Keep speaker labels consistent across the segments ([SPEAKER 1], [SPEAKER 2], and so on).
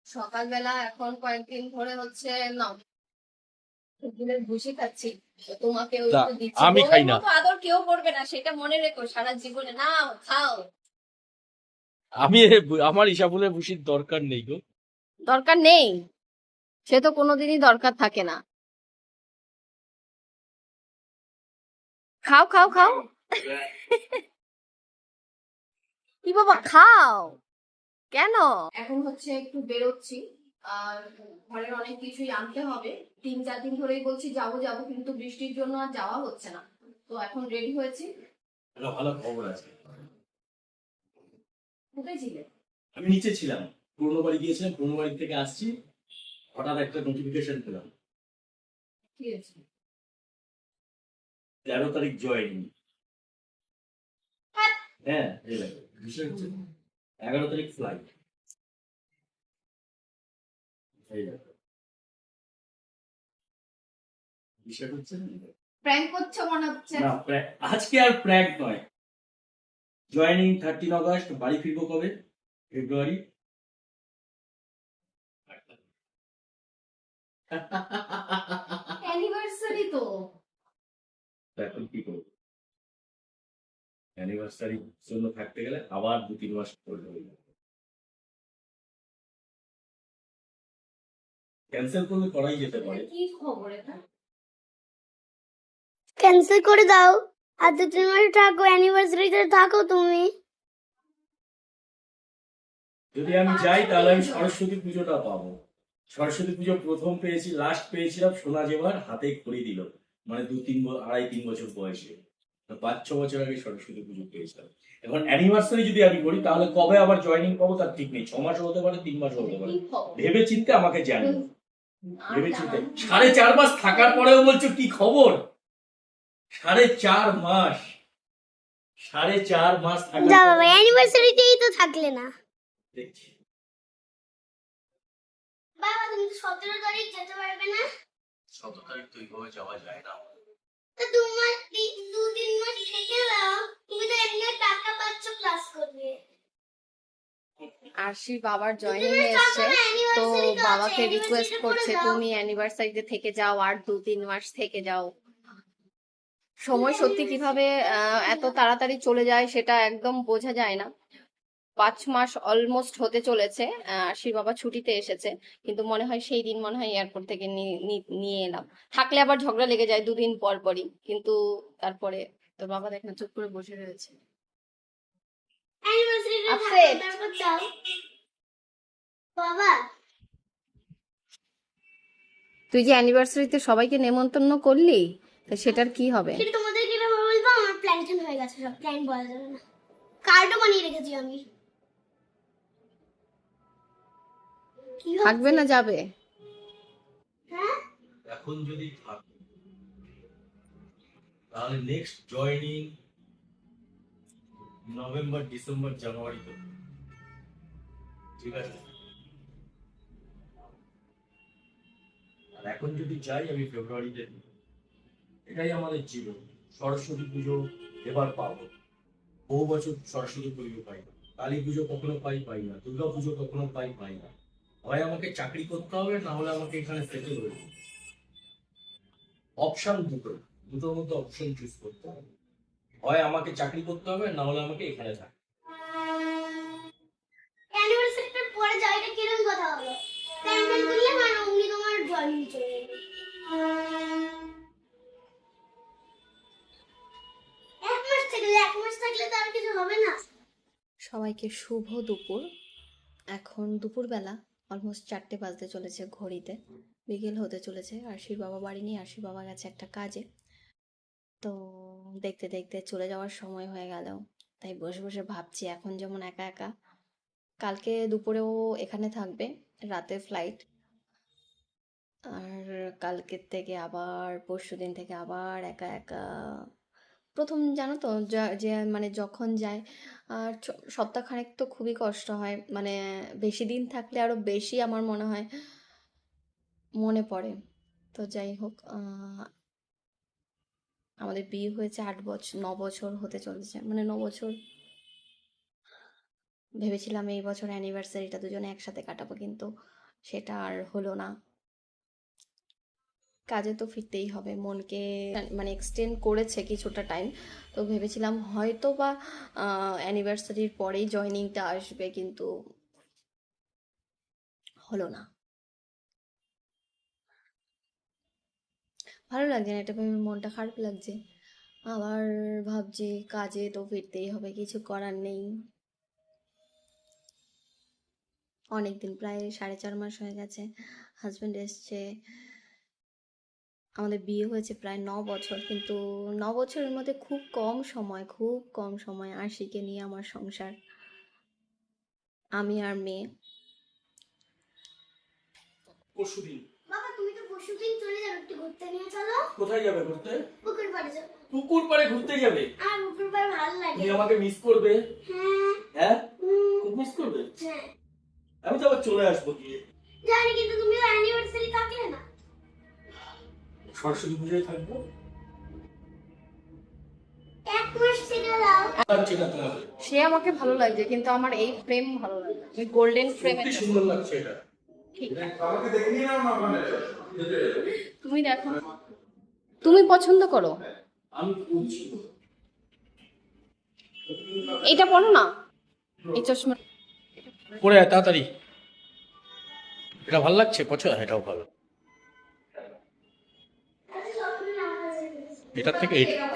[SPEAKER 1] সকালবেলা এখন কয়েকদিন ধরে হচ্ছে না ফুলের ভুসি খাচ্ছি, তো তোমাকে ওই
[SPEAKER 2] না,
[SPEAKER 1] তো দিচ্ছি।
[SPEAKER 2] আমি খাই
[SPEAKER 1] বউয়ের
[SPEAKER 2] না।
[SPEAKER 1] মতো আদর কেউ করবে না, সেটা মনে রেখো সারা জীবনে। নাও খাও।
[SPEAKER 2] আমি আমার ইসাবুলের ভুসির দরকার নেই গো।
[SPEAKER 1] দরকার নেই, সে তো কোনোদিনই দরকার থাকে না। খাও খাও খাও। কি বাবা, খাও। কেন? এখন হচ্ছে একটু বেরোচ্ছি, আর ঘরের অনেক কিছুই আনতে হবে। 3-4 দিন ধরেই বলছি যাবো যাবো, কিন্তু বৃষ্টির জন্য আর যাওয়া হচ্ছে না। তো এখন রেডি হয়েছি।
[SPEAKER 2] একটা ভালো খবর আছে।
[SPEAKER 1] কোথায় ছিলে?
[SPEAKER 2] আমি নিচে ছিলাম, পুরনো বাড়ি গিয়েছিলাম, পুরনো বাড়ি থেকে আসছি, হঠাৎ একটা নোটিফিকেশন পেলাম।
[SPEAKER 1] কি হয়েছে?
[SPEAKER 2] 13 তারিখ জয়েনিং। হ্যাঁ, এই দেখো, বিষয় হচ্ছে 11 তারিখ ফ্লাইট। এই দেখো, বিষয় হচ্ছে
[SPEAKER 1] প্র্যাঙ্ক করছো মনে হচ্ছে।
[SPEAKER 2] না, আজকে আর প্র্যাঙ্ক নয়। জয়েনিং 13 আগস্ট, বাড়ি ফিরবো কবে? ফেব্রুয়ারি।
[SPEAKER 1] অ্যানিভার্সারি তো।
[SPEAKER 2] এখন কি করবো? অ্যানিভার্সারির জন্য থাকতে গেলে আবার 2-3 মাস পরে হয়ে যাবে। ক্যান্সেল করলে করাই যেতে পারে।
[SPEAKER 1] কি খবর এটা?
[SPEAKER 3] ক্যান্সেল করে দাও, আর 2-3 মাস থাকো, অ্যানিভার্সারিতে থাকো তুমি।
[SPEAKER 2] যদি আমি যাই তাহলে আমি সরস্বতী পুজোটা পাবো। সরস্বতী পুজো প্রথম পেয়েছি, লাস্ট পেয়েছিলাম সোনা জেবার হাতে খড়ি দিল, মানে 2-3 আড়াই 3 বছর বয়সে। 5-6 বছর আগে সরস্বতী পুজো পেয়েছিলাম। এখন অ্যানিভার্সারি যদি আমি করি তাহলে কবে আবার জয়েনিং পাবো তার ঠিক নেই। 6 মাস হতে পারে, 3 মাস হতে পারে। ভেবে চিন্তে আমাকে জানিও। ভেবে চিন্তে 4.5 মাস থাকার পরেও বলছো কি খবর? 4.5 মাস, 4.5 মাস থাকার
[SPEAKER 3] যা
[SPEAKER 2] পরে
[SPEAKER 3] বাবা, অ্যানিভার্সারিতেই তো থাকলে না।
[SPEAKER 2] দেখছি।
[SPEAKER 3] বাবা তুমি তো 17 তারিখ যেতে পারবে না।
[SPEAKER 2] 17 তারিখ তো এইভাবে যাওয়া যায় না।
[SPEAKER 3] তো 2 মাস 2-3 মাস থেকে দাও, তুমি তো এমনি টাকা পাচ্ছ, ক্লাস করবে।
[SPEAKER 1] আরশির বাবার জয়েনিং এ
[SPEAKER 3] তুমি
[SPEAKER 1] এসছে,
[SPEAKER 3] থাকো
[SPEAKER 1] তো
[SPEAKER 3] না, অ্যানিভার্সারি তো আছে,
[SPEAKER 1] বাবাকে রিকোয়েস্ট
[SPEAKER 3] অ্যানিভার্সারিটা করে
[SPEAKER 1] করছে
[SPEAKER 3] দাও।
[SPEAKER 1] তুমি অ্যানিভার্সারিতে থেকে যাও, আর 2-3 মাস থেকে যাও। সময় সত্যি কিভাবে এত তাড়াতাড়ি চলে যায় সেটা একদম বোঝা যায় না। 5 মাস অলমোস্ট হতে চলেছে আরশির বাবা ছুটিতে এসেছে, কিন্তু মনে হয় সেই দিন মনে হয় এয়ারপোর্ট থেকে নিয়ে এলাম। থাকলে আবার ঝগড়া লেগে যায় 2 দিন পর পরই, কিন্তু তারপরে তোর বাবা দেখ না চুপ করে বসে রয়েছে।
[SPEAKER 3] অ্যানিভার্সারিটা থাকো,
[SPEAKER 1] আপসেট।
[SPEAKER 3] তারপর যাও। বাবা
[SPEAKER 1] তুই যে অ্যানিভার্সারিতে সবাইকে নেমন্তন্ন করলি, তা সেটার কি হবে?
[SPEAKER 3] কিন্তু তোমাদেরকে এটা বলবো, আমার প্ল্যান হয়ে গেছে, সব প্ল্যান বলা যাবে না। কার্ডও বানিয়ে রেখেছি আমি। কি
[SPEAKER 1] থাকবে
[SPEAKER 3] হচ্ছে?
[SPEAKER 1] না যাবে?
[SPEAKER 3] হ্যাঁ,
[SPEAKER 2] এখন যদি থাকে তাহলে নেক্সট জয়েনিং নভেম্বর, ডিসেম্বর, জানুয়ারিতে। ঠিক আছে, আর এখন যদি যাই আমি ফেব্রুয়ারিতে। এটাই আমাদের জীবন। সরস্বতী পুজো এবার পাবো, বহু বছর সরস্বতী পুজো পাই না। কালী পুজো কখনো পাই না। দুর্গা পুজো কখনো পাই না। হয় আমাকে চাকরি করতে হবে, না হলে আমাকে এখানে সেটেল হয়ে যেতে হবে। অপশন দুটো, দুটোর মধ্যে অপশন চুজ করতে হবে। হয় আমাকে চাকরি করতে হবে, না হলে আমাকে এখানে থাকতে
[SPEAKER 3] অ্যানিভার্সারিটার পরে যাও, এটা কিরকম কথা হলো? ক্যান্সেল করলে মানে অমনি তোমার জয়েনিং চলে যাবে। 1 মাস থেকে, 1 মাস থাকলে তো আর কিছু হবে না।
[SPEAKER 1] সবাইকে শুভ দুপুর। এখন দুপুরবেলা অলমোস্ট 4টে বাজতে চলেছে ঘড়িতে, বিকেল হতে চলেছে। আরশির বাবা বাড়ি নেই, আরশির বাবা গেছে একটা কাজে। তো দেখতে দেখতে চলে যাওয়ার সময় হয়ে গেল, তাই বসে বসে ভাবছি এখন যেমন একা একা, কালকে দুপুরেও এখানে থাকবে, রাতে ফ্লাইট। আর কালকের থেকে আবার পরশুদিন থেকে আবার একা একা। প্রথম জানো তো যে মানে যখন যায় আর সপ্তাহখানেক তো খুবই কষ্ট হয়, মানে বেশি দিন থাকলে আরো বেশি আমার মনে হয় মনে পড়ে। তো যাই হোক, আমাদের বিয়ে হয়েছে 8 বছর 9 বছর হতে চলেছে, মানে 9 বছর ভেবেছিলাম এই বছর অ্যানিভার্সারিটা দুজনে একসাথে কাটাবো, কিন্তু সেটা আর হলো না। কাজে তো ফিরতেই হবে, মনকে মানে এক্সটেন্ড করেছে কিছুটা টাইম। তো ভেবেছিলাম হয়তো বা অ্যানিভার্সারির পরেই জয়েনিংটা আসবে, কিন্তু হলো না। ভালো লাগছে না, এটা ভেবে মনটা খারাপ লাগছে। আবার ভাবছি কাজে তো ফিরতেই হবে, কিছু করার নেই। অনেকদিন, প্রায় 4.5 মাস হয়ে গেছে হাজব্যান্ড এসছে। আমাদের বিয়ে হয়েছে প্রায় 9 বছর, কিন্তু 9 বছরের মধ্যে খুব কম সময় আশিকে নিয়ে আমার সংসার, আমি আর মেয়ে।
[SPEAKER 2] পরশুদিন
[SPEAKER 3] বাবা তুমি তো পরশুদিন চলে যাবে, একটু ঘুরতে নিয়ে চলো।
[SPEAKER 2] কোথায় যাবে ঘুরতে?
[SPEAKER 3] পুকুর পাড়ে যাবো।
[SPEAKER 2] পুকুর পাড়ে ঘুরতে যাবে?
[SPEAKER 3] আর পুকুর পাড়ে ভালো লাগে।
[SPEAKER 2] তুমি আমাকে মিস করবে?
[SPEAKER 3] হ্যাঁ।
[SPEAKER 2] হ্যাঁ,
[SPEAKER 3] হুম,
[SPEAKER 2] খুব মিস করবে।
[SPEAKER 3] হ্যাঁ
[SPEAKER 2] আমি তো আবার চলে আসবো গিয়ে।
[SPEAKER 3] জানি, কিন্তু তুমি অ্যানিভার্সারি থাকলে না।
[SPEAKER 2] সরস্বতী পুজোয় থাকবো।
[SPEAKER 3] 1 মাস থেকে দাও।
[SPEAKER 2] লাগছে না তোমাকে?
[SPEAKER 1] সে আমাকে ভালো লাগছে, কিন্তু আমার এই ফ্রেম ভালো লাগে, ওই গোল্ডেন ফ্রেমে।
[SPEAKER 2] সত্যি সুন্দর লাগছে এটা।
[SPEAKER 1] ঠিক, তুমি দেখো, তুমি পছন্দ করো।
[SPEAKER 2] আমি খুঁজছি।
[SPEAKER 1] এটা পড়ো না, এই চশমা।
[SPEAKER 2] পরে আয় তাড়াতাড়ি। এটা ভালো লাগছে, পছন্দ? এটাও ভালো।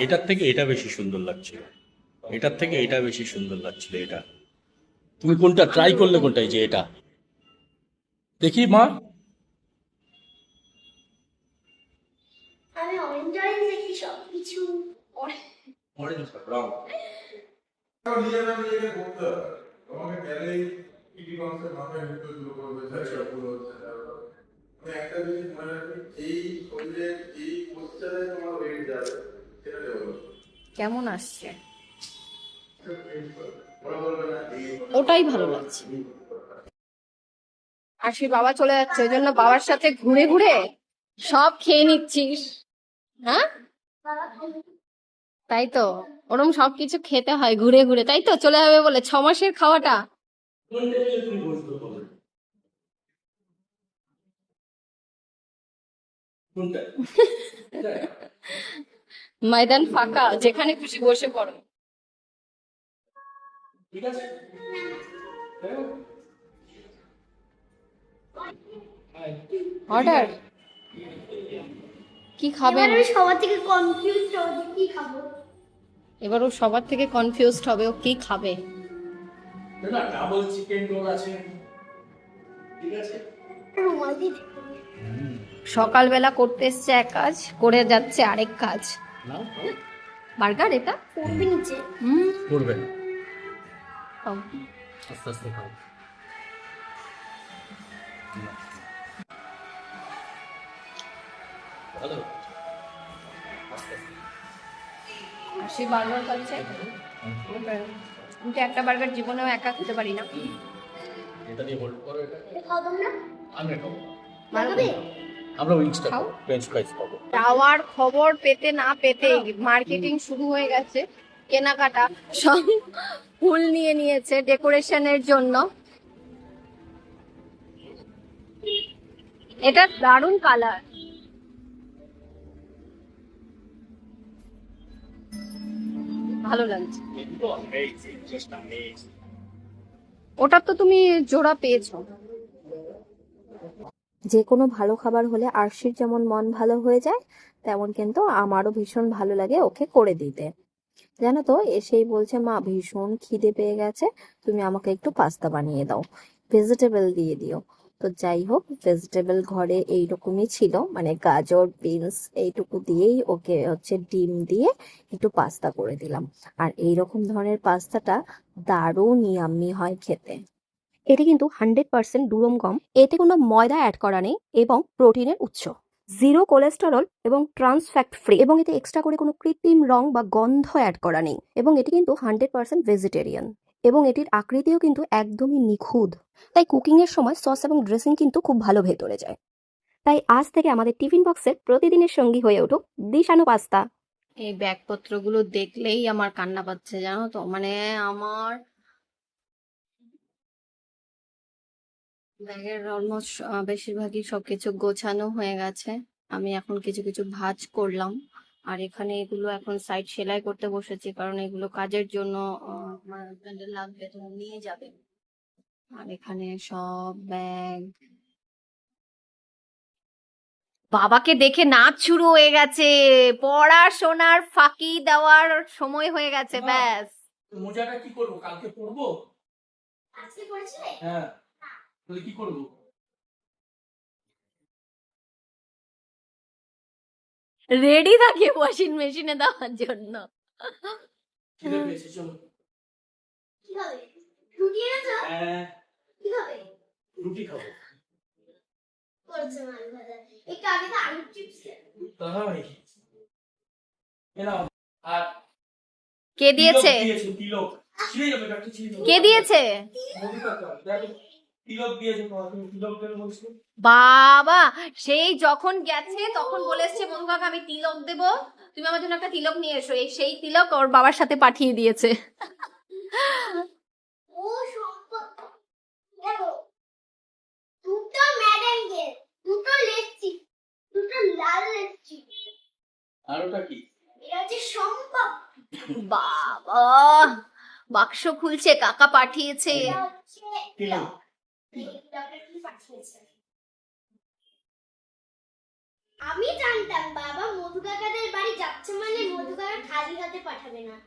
[SPEAKER 2] এটার থেকে এটা বেশি সুন্দর লাগছে। এটার থেকে এটা বেশি সুন্দর লাগছিল এটা। তুমি কোনটা ট্রাই করলে, কোনটা? এই যে এটা দেখি মা।
[SPEAKER 3] আমি অরেঞ্জ দেখি সবকিছু।
[SPEAKER 4] নিজেকে করতে হবে। তোমাকে গেলেই ইডি কনসেপ্ট মাথায় ঢুকতে শুরু করবে, ঝাড়িয়া পুরো হচ্ছে। আমি একটা জিনিস মনে রাখি, এই শরীরের এই পোস্টারে তোমার ওয়েট যাবে, সেটা ডেভেলপ।
[SPEAKER 1] কেমন আসছে?
[SPEAKER 4] ওরা বলবে না এই
[SPEAKER 1] ওটাই ভালো লাগছে। আশি বাবা চলে যাচ্ছে, ওই জন্য বাবার সাথে ঘুরে ঘুরে সব খেয়ে নিচ্ছিস, হ্যাঁ? তাই তো, ওরম সবকিছু খেতে হয় ঘুরে ঘুরে, তাই তো চলে যাবে বলে 6 মাসের খাওয়াটা।
[SPEAKER 2] কোনটা?
[SPEAKER 1] ময়দান ফাঁকা, যেখানে খুশি বসে পড়ো।
[SPEAKER 2] ঠিক আছে।
[SPEAKER 1] অর্ডার কি খাবেন?
[SPEAKER 3] এবার আমি সবার থেকে কনফিউজ হব কি খাবো।
[SPEAKER 1] এবার ও সবার থেকে কনফিউজড হবে, ও কি খাবে।
[SPEAKER 2] না, ডাবল চিকেন রোল আছে। ঠিক আছে।
[SPEAKER 3] রুমাল দিয়ে দেখো।
[SPEAKER 1] সকালবেলা করতে এসছে এক কাজ, করে যাচ্ছে আরেক কাজ।
[SPEAKER 2] নাও,
[SPEAKER 1] বার্গার এটা
[SPEAKER 3] পড়বে নিচে।
[SPEAKER 2] করবে না।
[SPEAKER 1] খাও।
[SPEAKER 2] আস্তে আস্তে খাও। ভালো। আস্তে আস্তে।
[SPEAKER 1] আশি বার্গার খাচ্ছে, কিন্তু একটা বার্গার জীবনেও একা খেতে পারি না।
[SPEAKER 2] এটা দিয়ে হোল্ড করো এটা।
[SPEAKER 3] খাও তোমরা।
[SPEAKER 2] আমরা খাবো।
[SPEAKER 1] ভালো
[SPEAKER 3] খাবে?
[SPEAKER 2] আমরা উইংসটা
[SPEAKER 1] খাও।
[SPEAKER 2] খাবো, ফ্রেঞ্চ ফ্রাইস খাবো।
[SPEAKER 1] যাওয়ার খবর পেতে না পেতে মার্কেটিং শুরু হয়ে গেছে, কেনাকাটা সব ফুল নিয়ে নিয়েছে ডেকোরেশনের জন্য। এটা দারুণ কালার, ভালো লাগছে। ওটা তো তুমি জোড়া পেয়েছো।
[SPEAKER 5] যে কোনো ভালো খাবার হলে আরশির যেমন মন ভালো হয়ে যায়, তেমন কিন্তু আমারও ভীষণ ভালো লাগে ওকে করে দিতে। জানো তো, এসেই বলছে মা ভীষণ খিদে পেয়ে গেছে, তুমি আমাকে একটু পাস্তা বানিয়ে দাও, ভেজিটেবল দিয়ে দিও। তো যাই হোক, ভেজিটেবল ঘরে এইরকমই ছিল, মানে গাজর বিনস এইটুকু দিয়েই ওকে হচ্ছে ডিম দিয়ে একটু পাস্তা করে দিলাম। আর এইরকম ধরনের পাস্তাটা দারুণ ইয়াম্মি হয় খেতে। এটি কিন্তু 100% দুরম গম, এতে কোনো ময়দা অ্যাড করা নেই এবং প্রোটিনের উৎস, জিরো কোলেস্টেরল এবং ট্রান্স ফ্যাট ফ্রি, এবং এতে এক্সট্রা করে কোনো কৃত্রিম রং বা গন্ধ অ্যাড করা নেই, এবং এটি কিন্তু 100% ভেজিটেরিয়ান, এবং এটির আকৃতিও কিন্তু একদমই নিখুঁত। তাই কুকিং এর সময় সস এবং ড্রেসিং কিন্তু খুব ভালো ভেতরে যায়। তাই আজ থেকে আমাদের টিফিন বক্সের প্রতিদিনের সঙ্গী হয়ে উঠুক দিশানো পাস্তা।
[SPEAKER 1] এই ব্যাগপত্রগুলো দেখলেই আমার কান্না পাচ্ছে, জানো তো, মানে আমার ব্যাগের অলমোস্ট বেশিরভাগই সবকিছু গোছানো হয়ে গেছে। আমি এখন কিছু কিছু ভাঁজ করলাম, আর এখানে এগুলো এখন সাইড সেলাই করতে বসেছি, কারণ এগুলো কাজের জন্য আমার হাজবেন্ডের লাগবে, তো ও নিয়ে যাবে। আর এখানে সব ব্যাগ। বাবাকে দেখে নাচ শুরু হয়ে গেছে, পড়াশোনার ফাঁকি দেওয়ার সময় হয়ে গেছে,
[SPEAKER 2] বাহ।
[SPEAKER 1] ব্যাস।
[SPEAKER 2] মোজাটা কি করবো, কালকে পরবো?
[SPEAKER 3] আজকে পড়েছিলে?
[SPEAKER 2] হ্যাঁ, তাহলে কি করবো?
[SPEAKER 1] রেডি থাকে ওয়াশিং মেশিনে দেওয়ার জন্য।
[SPEAKER 2] খিদে পেয়েছে, চলো।
[SPEAKER 3] কি হবে? রুটি এনেছো?
[SPEAKER 2] হ্যাঁ,
[SPEAKER 3] কি হবে?
[SPEAKER 2] রুটি খাবো।
[SPEAKER 3] করেছে আলু ভাজা। একটু আগে তো আলু চিপস
[SPEAKER 2] তাই এ নাও। আর
[SPEAKER 1] কে দিয়েছে?
[SPEAKER 2] তিলক দিয়েছে, তিলক। ছিঁড়ে যাবে, ব্যাগটা ছিঁড়ে যাবে।
[SPEAKER 1] কে দিয়েছে?
[SPEAKER 2] মধু কাকা, দেখো, তিলক দিয়েছে তোমাকে, তিলক দেবে বলছো।
[SPEAKER 1] বাবা সেই যখন গেছে তখন বলে এসছে মধু কাকা আমি তিলক দেব, তুমি আমার জন্য একটা তিলক নিয়ে এসো। এই সেই তিলক ওর বাবার সাথে পাঠিয়ে দিয়েছে।
[SPEAKER 3] ও সম্পদ। দেখো, দুটো ম্যাডেঙ্গের, দুটো লেচি, দুটো লাল লেচি।
[SPEAKER 2] আর ওটা কি?
[SPEAKER 3] এটা হচ্ছে সম্পদ।
[SPEAKER 1] বাবা বাক্স খুলছে, কাকা পাঠিয়েছে।
[SPEAKER 3] এটা হচ্ছে
[SPEAKER 2] তিলক।
[SPEAKER 3] তিলকটা কি পাঠিয়েছে? আমি জানতাম বাবা মধু কাকাদের বাড়ি যাচ্ছে মানে মধু কাকা খালি হাতে পাঠাবে না।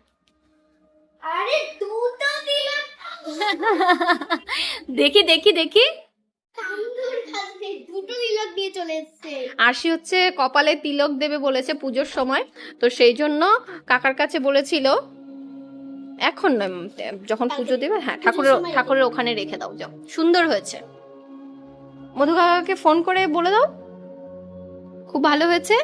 [SPEAKER 3] আরে দুটো তিলক
[SPEAKER 1] দেখি দেখি দেখি,
[SPEAKER 3] কান্দুর কাছে দুটো তিলক দিয়ে চলে এসেছে।
[SPEAKER 1] আরশি হচ্ছে কপালে তিলক দেবে বলেছে পুজোর সময়, তো সেই জন্য কাকার কাছে বলেছিল এখন নয়, যখন পুজো দেবে, হ্যাঁ ঠাকুরের
[SPEAKER 3] সময়
[SPEAKER 1] ঠাকুরের ওখানে রেখে দাও, যাও। সুন্দর হয়েছে, মধু কাকাকে ফোন করে বলে দাও খুব ভালো হয়েছে।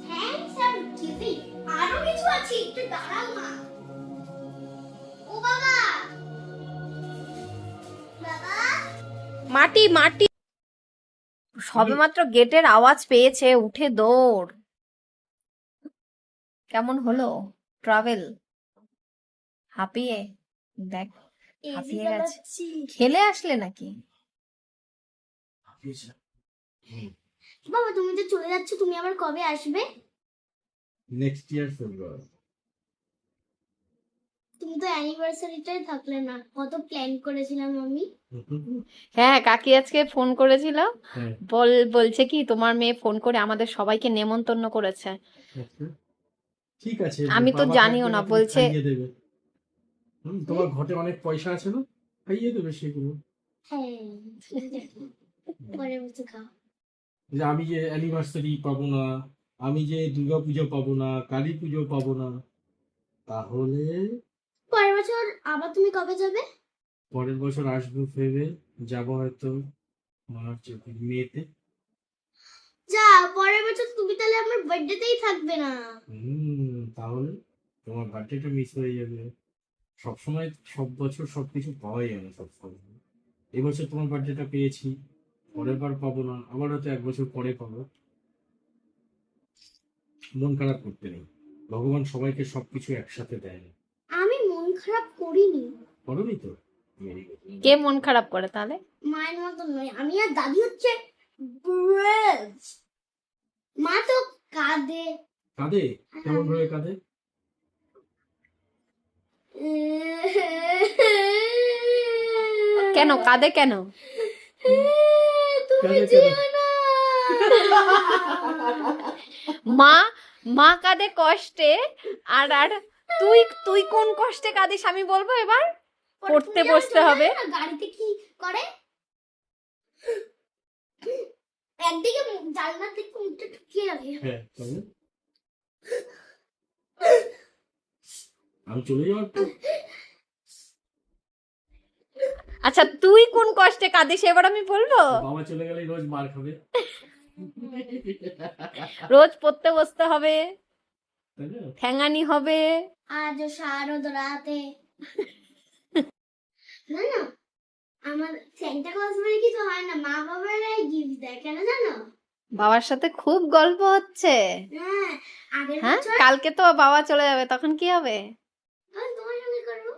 [SPEAKER 3] Thanks are giving. আরো কিছু আছে, একটু দাঁড়াও মা। ও বাবা, বাবা
[SPEAKER 1] মাটি মাটি সবেমাত্র গেটের আওয়াজ পেয়েছে, উঠে দৌড়। কেমন হলো ট্রাভেল? হাঁপিয়ে দেখ, হাঁপিয়ে গেছে। খেলে আসলে নাকি?
[SPEAKER 3] বাবা তুমি যে চলে যাচ্ছ, তুমি আবার কবে আসবে?
[SPEAKER 4] নেক্সট ইয়ার ফেব্রুয়ারি।
[SPEAKER 3] তুমি তো অ্যানিভার্সারিটাই থাকলে না, কত প্ল্যান করেছিলাম আমি।
[SPEAKER 1] হ্যাঁ কাকি আজকে ফোন করেছিল,
[SPEAKER 4] হ্যাঁ,
[SPEAKER 1] বলছে কি তোমার মেয়ে ফোন করে আমাদের সবাইকে নেমন্তন্ন করেছে।
[SPEAKER 4] আচ্ছা। ঠিক আছে,
[SPEAKER 1] আমি তো
[SPEAKER 4] বাবা
[SPEAKER 1] জানিও
[SPEAKER 4] থাকবে
[SPEAKER 1] না,
[SPEAKER 4] তুমি
[SPEAKER 1] বলছে
[SPEAKER 4] খাইয়ে দেবে। তোমার ঘটে অনেক পয়সা আছে না, খাইয়ে দেবে সেগুলো।
[SPEAKER 3] হ্যাঁ পরে বসে খাও।
[SPEAKER 4] যে আমি যে অ্যানিভার্সারি পাবো না, আমি যে দুর্গা পুজো পাবো না, কালী পুজো পাবো না, তাহলে
[SPEAKER 3] পরের বছর আবার তুমি কবে যাবে?
[SPEAKER 4] পরের বছর আসবো ভেবে যাবো হয়তো মার্চ মেতে।
[SPEAKER 3] যা, পরের বছর তুমি তাহলে আমার বার্থডেতেই থাকবে না।
[SPEAKER 4] তাহলে তোমার বার্থডেটা মিস হয়ে যাবে। সবসময় সব বছর সবকিছু পাওয়াই যায় না সবসময়। এবছর তোমার বার্থডেটা পেয়েছি, পরের বার পাবো না, আবার হয়তো এক বছর পরে পাবো। মন খারাপ করতে নেই, ভগবান সবাইকে সবকিছু একসাথে দেয় না।
[SPEAKER 3] আমি মন খারাপ করিনি।
[SPEAKER 4] করোনি তো? Very good.
[SPEAKER 1] কে মন খারাপ করে তাহলে?
[SPEAKER 3] মায়ের মতন নয়, আমি আর দাদি হচ্ছে ব্রেভ। মা তো কাঁদে।
[SPEAKER 4] কাঁদে? কেমন ভাবে কাঁদে?
[SPEAKER 1] কেন কাঁদে কেন?
[SPEAKER 3] তুমি
[SPEAKER 4] কাঁদে
[SPEAKER 3] যেও
[SPEAKER 4] কেন?
[SPEAKER 3] না।
[SPEAKER 1] মা মা কাঁদে কষ্টে, আর আর তুই তুই কোন কষ্টে কাঁদিস আমি বলবো এবার? পড়তে
[SPEAKER 3] তুমি
[SPEAKER 1] বসতে
[SPEAKER 3] জানো
[SPEAKER 1] হবে।
[SPEAKER 3] না গাড়িতে কি করে? একদিকে জানলার দিকে মুখটা ঢুকিয়ে রাখে।
[SPEAKER 4] হ্যাঁ, তবে আমি চলে যাওয়ার পর
[SPEAKER 1] আচ্ছা তুই কোন কষ্টে কাঁদিস এবার আমি বলবো?
[SPEAKER 4] বাবা চলে গেলে রোজ মার খাবে,
[SPEAKER 1] রোজ পড়তে বসতে হবে,
[SPEAKER 4] তাই না?
[SPEAKER 1] ঠ্যাঙানি হবে।
[SPEAKER 3] আজ শারদ রাতে। না না, আমার সেন্টা ক্লজ মানে কিছু হয় না, মা বাবারাই গিফট দেয়, কেন জানো?
[SPEAKER 1] বাবার সাথে খুব গল্প হচ্ছে।
[SPEAKER 3] হ্যাঁ, আগের
[SPEAKER 1] হ্যাঁ
[SPEAKER 3] বছর
[SPEAKER 1] কালকে তো বাবা চলে যাবে, তখন কি হবে?
[SPEAKER 3] আমি তোমার সঙ্গে করবো।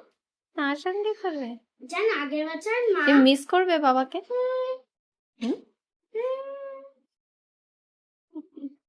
[SPEAKER 1] তার সঙ্গে করবে?
[SPEAKER 3] জান আগের বছর মা
[SPEAKER 1] তুমি মিস করবে বাবাকে?
[SPEAKER 3] হুম,
[SPEAKER 1] হুম?